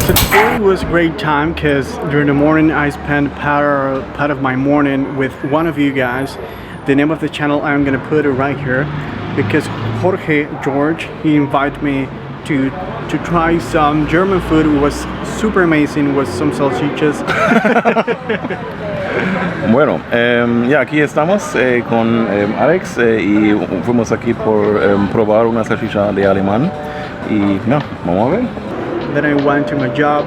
So today was a great time because during the morning I spent part of my morning with one of you guys. The name of the channel I'm gonna put it right here because Jorge George, he invited me to try some German food. It was super amazing with some salchichas. Bueno, ya aquí estamos con Alex y fuimos aquí por probar una salchicha de alemán y no, vamos a ver. Then I went to my job,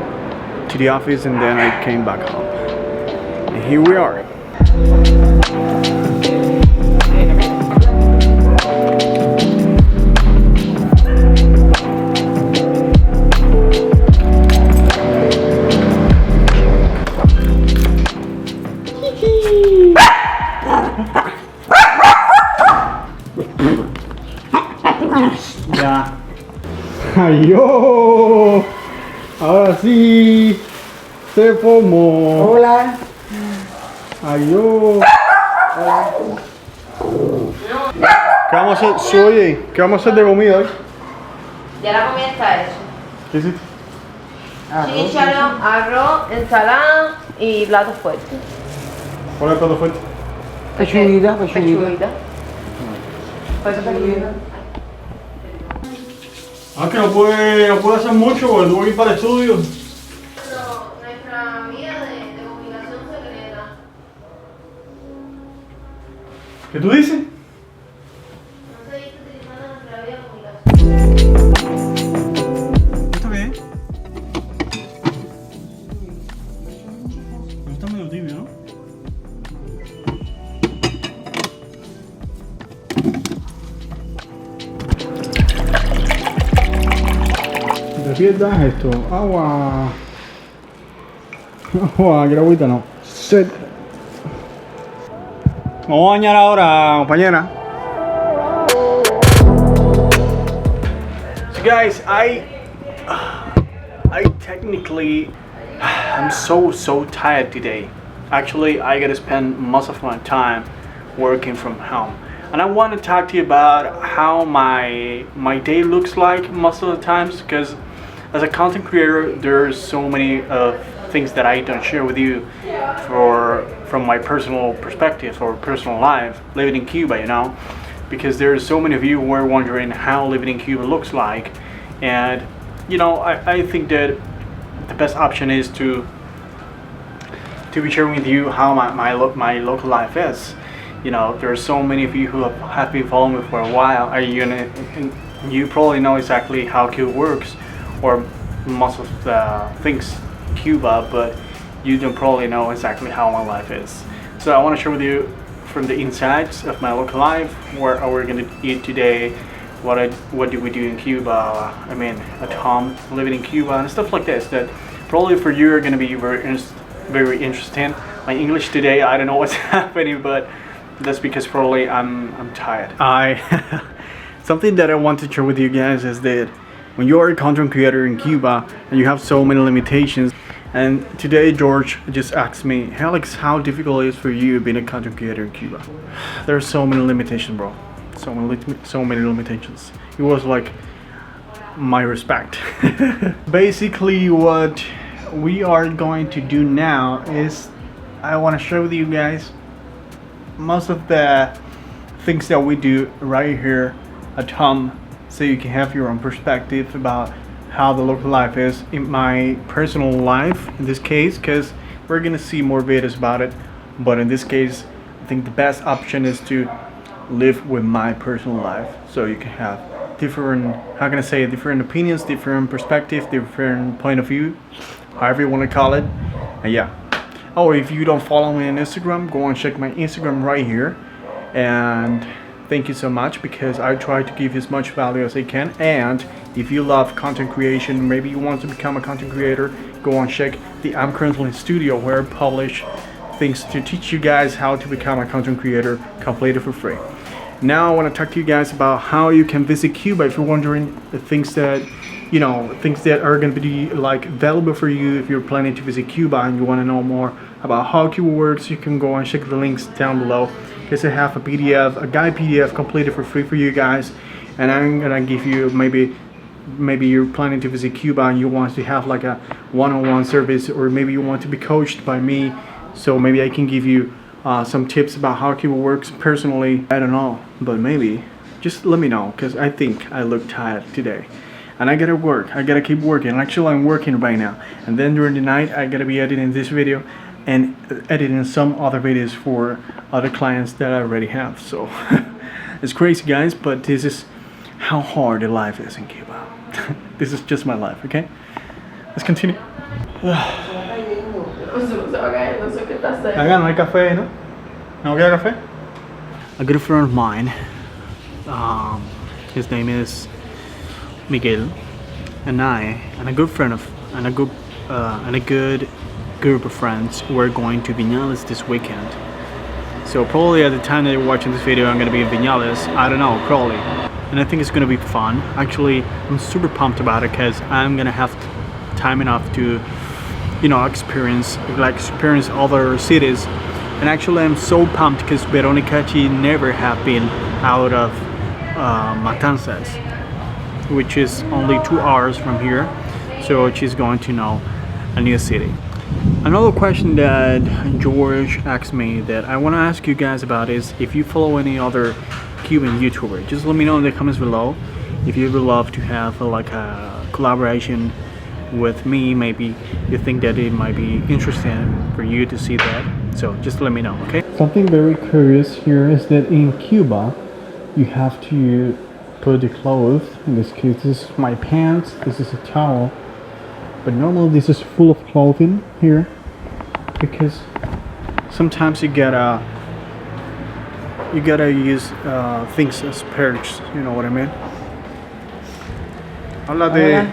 to the office, and then I came back home. And here we are. Ya. ¡Ayo! Ahora sí se formó. Hola. ¡Ayo! Hola. ¿Qué vamos a hacer? Sí, oye, ¿qué vamos a hacer de comida hoy? Ya la comida está hecha. ¿Qué hiciste? Chícharo, arroz, ensalada y plato fuerte. ¿Cuál es el plato fuerte? Pechuguita. Pechuguita. Ah, que no puede hacer mucho porque tuvo que ir para el estudio. Nuestra vía de comunicación secreta. ¿Qué tú dices? No se dice utilizando nuestra vía de comunicación. ¿Esto qué es? Está medio tibio, ¿no? ¿Te pierdas esto? Agua. Agua, que agüita no. Set. Vamos a bañar ahora, compañera. So guys, I technically I'm so tired today. Actually, I gotta spend most of my time working from home. And I want to talk to you about how my day looks like most of the times, because as a content creator, there's so many things that I don't share with you from my personal perspective or personal life living in Cuba, you know, because there's so many of you who are wondering how living in Cuba looks like. And you know, I think that the best option is to be sharing with you how my local life is. You know, there are so many of you who have been following me for a while. You probably know exactly how Cuba works, or most of the things Cuba, but you don't probably know exactly how my life is. So I want to share with you from the insides of my local life, where we're going to eat today, what do we do in Cuba, I mean at home, living in Cuba, and stuff like this that probably for you are going to be very interesting. My English today, I don't know what's happening, but that's because probably I'm tired. Something that I want to share with you guys is that when you are a content creator in Cuba and you have so many limitations, and today George just asked me, Alex, how difficult it is for you being a content creator in Cuba? There are so many limitations, bro. So many limitations. It was like my respect. Basically, what we are going to do now is I want to share with you guys most of the things that we do right here at home, so you can have your own perspective about how the local life is in my personal life in this case, because we're gonna see more videos about it, but in this case I think the best option is to live with my personal life, so you can have different, how can I say, different opinions, different perspective, different point of view, however you want to call it. And yeah, oh, if you don't follow me on Instagram, go and check my Instagram right here. And thank you so much, because I try to give as much value as I can. And if you love content creation, maybe you want to become a content creator, go and check the I'm Currently in Studio, where I publish things to teach you guys how to become a content creator completely for free. Now I want to talk to you guys about how you can visit Cuba if you're wondering the things that, you know, things that are going to be like valuable for you if you're planning to visit Cuba and you want to know more about how Cuba works. You can go and check the links down below, because I have a guide PDF completely for free for you guys, and I'm gonna give you maybe maybe you're planning to visit Cuba and you want to have like a one-on-one service, or maybe you want to be coached by me, so maybe I can give you some tips about how Cuba works personally. I don't know, but maybe just let me know, because I think I look tired today. And I gotta work, I gotta keep working. Actually, I'm working right now. And then during the night, I gotta be editing this video and editing some other videos for other clients that I already have. So it's crazy, guys, but this is how hard the life is in Cuba. This is just my life, okay? Let's continue. Acá no hay café, ¿no? ¿No queda café? A good friend of mine, his name is Miguel, and a good friend of, and a good group of friends, we're going to Viñales this weekend. So probably at the time that you're watching this video, I'm gonna be in Viñales. I don't know, probably. And I think it's gonna be fun. Actually, I'm super pumped about it because I'm gonna have time enough to, you know, experience other cities. And actually, I'm so pumped because Veronica, she never have been out of Matanzas, which is only 2 hours from here, so she's going to know a new city. Another question that George asked me that I want to ask you guys about is if you follow any other Cuban YouTuber. Just let me know in the comments below if you would love to have like a collaboration with me. Maybe you think that it might be interesting for you to see that, so just let me know, okay? Something very curious here is that in Cuba you have to put the clothes. In this case, this is my pants, this is a towel, but normally this is full of clothing here because sometimes you gotta use things as pairs, you know what I mean? Hola de...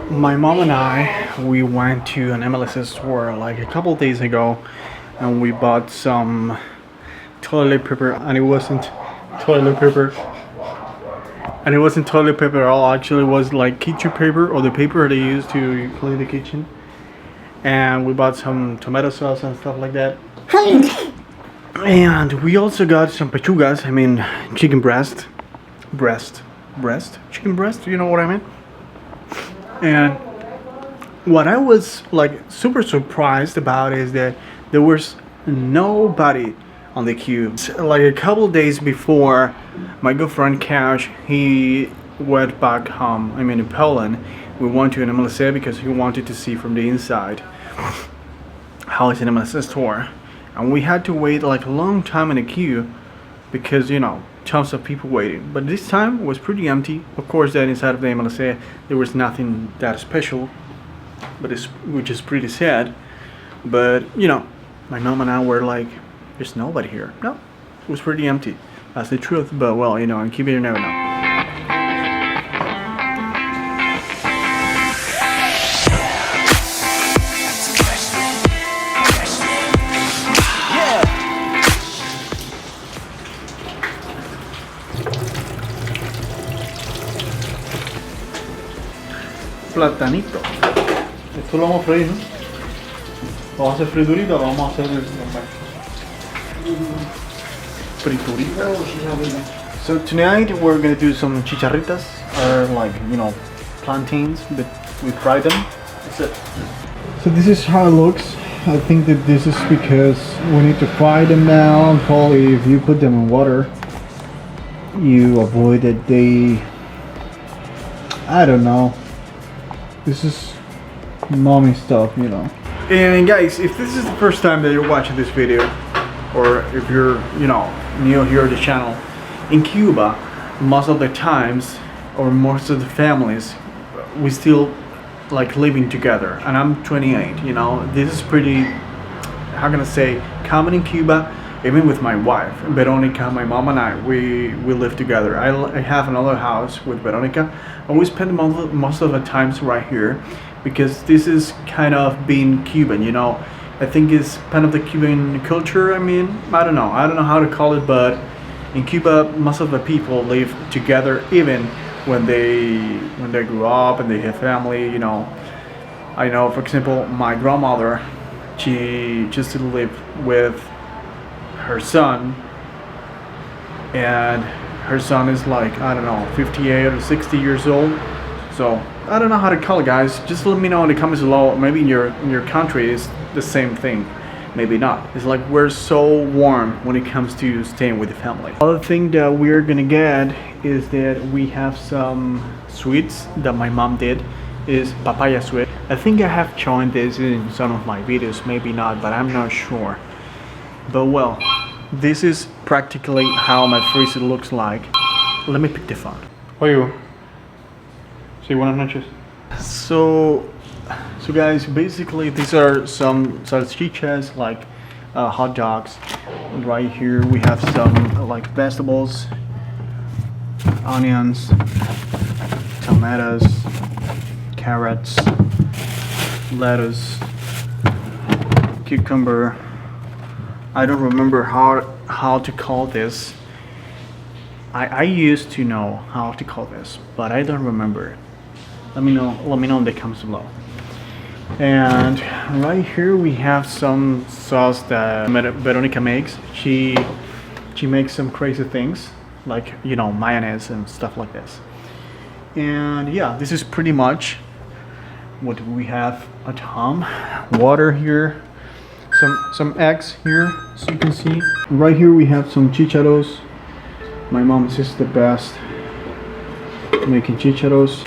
My mom and I, we went to an MLS store like a couple days ago, and we bought some toilet paper, and it wasn't toilet paper. And it wasn't toilet paper at all. Actually, it was like kitchen paper, or the paper they use to clean the kitchen. And we bought some tomato sauce and stuff like that. And we also got some pechugas. I mean, chicken breast, chicken breast. You know what I mean? And what I was like super surprised about is that there was nobody on the queue. Like a couple days before, my good friend Cash, he went back home. I mean, in Poland, we went to an MLS because he wanted to see from the inside how it's an MLS store, and we had to wait like a long time in the queue because, you know, tons of people waiting. But this time was pretty empty. Of course, that inside of the MLS there was nothing that special, but which is pretty sad. But you know, my mom and I were like, there's nobody here. No, it was pretty empty. That's the truth, but well, you know, in Cuba you never know. Platanito. Esto lo vamos a freír, ¿no? Vamos a hacer friturita, lo vamos a hacer friturita. So tonight we're gonna do some chicharritas, or like, you know, plantains, but we fry them. That's it. So this is how it looks. I think that this is because we need to fry them now. Probably if you put them in water, you avoid that they, I don't know. This is mommy stuff, you know. And guys, if this is the first time that you're watching this video, or if you're, you know, new here to the channel, in Cuba, most of the times, or most of the families, we still like living together. And I'm 28, you know. This is pretty, how can I say, common in Cuba. Even with my wife, Veronica, my mom and I, we live together. I have another house with Veronica, and we spend most of the times right here because this is kind of being Cuban, you know. I think it's kind of the Cuban culture. I mean, I don't know how to call it, but in Cuba, most of the people live together, even when they grew up and they have family, you know. I know, for example, my grandmother, she just lived with her son and her son is like, I don't know, 58 or 60 years old. So I don't know how to call it, guys. Just let me know in the comments below. Maybe in your country is the same thing. Maybe not. It's like we're so warm when it comes to staying with the family. Other thing that we're gonna get is that we have some sweets that my mom did. Is papaya sweet. I think I have shown this in some of my videos, maybe not, but I'm not sure. But well, this is practically how my freezer looks like. Let me pick the phone. Oye, sí, buenas noches. So guys, basically these are some salchichas, like hot dogs. And right here we have some like vegetables, onions, tomatoes, carrots, lettuce, cucumber. I don't remember how to call this. I used to know how to call this, but I don't remember it. Let me know in the comments below. And right here we have some sauce that Veronica makes. She makes some crazy things, like, you know, mayonnaise and stuff like this. And yeah, this is pretty much what we have at home. Water here, some eggs here, so you can see. Right here we have some chicharros. My mom is the best making chicharros.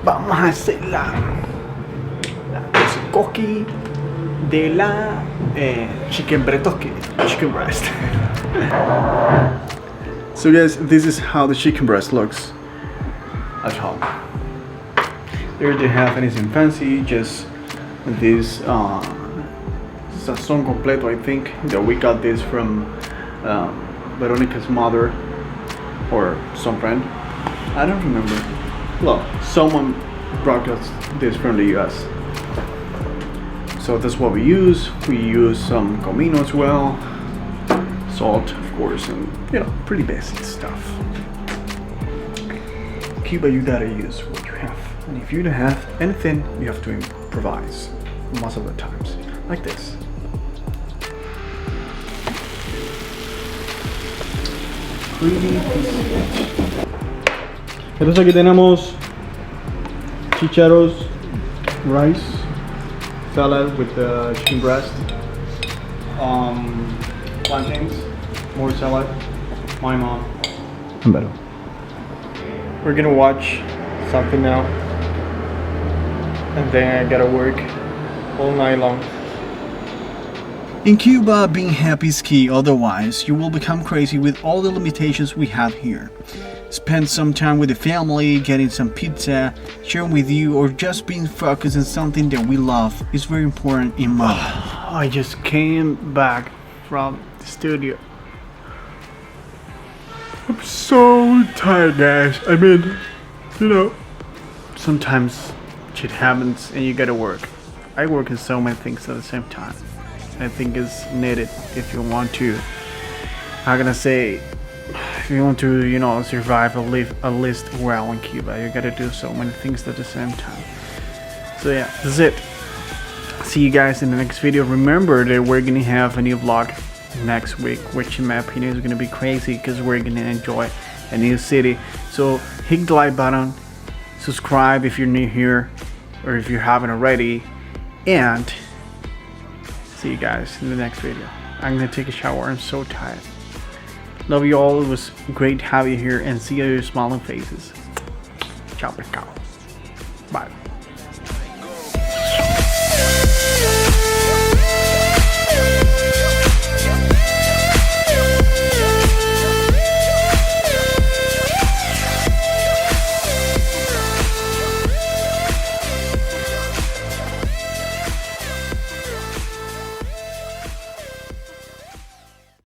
Vamos a hacer la coqui de la chicken breast. So guys, this is how the chicken breast looks at home. There they have anything fancy, just this sazon completo, I think, that we got this from Veronica's mother or some friend. I don't remember. Well, someone brought us this from the US. So that's what we use. We use some comino as well, salt of course, and you know, pretty basic stuff. Cuba, you gotta use what you have, and if you don't have anything, you have to improvise most of the times, like this. Entonces aquí tenemos chicharros, rice, salad with the chicken breast, plantains, more salad, my mom, and Beto. We're gonna watch something now, and then I gotta work all night long. In Cuba, being happy is key, otherwise you will become crazy with all the limitations we have here. Spend some time with the family, getting some pizza, sharing with you, or just being focused on something that we love is very important in my life. I just came back from the studio. I'm so tired, guys. I mean, you know, sometimes shit happens and you gotta work. I work in so many things at the same time. I think it's needed if you want to, how can I say, if you want to, you know, survive or live at least well in Cuba, you gotta do so many things at the same time. So yeah, that's it. See you guys in the next video. Remember that we're gonna have a new vlog next week, which in my opinion is gonna be crazy because we're gonna enjoy a new city. So hit the like button, subscribe if you're new here or if you haven't already, and see you guys in the next video. I'm gonna take a shower. I'm so tired. Love you all. It was great to have you here and see your smiling faces. Ciao, pescado. Bye.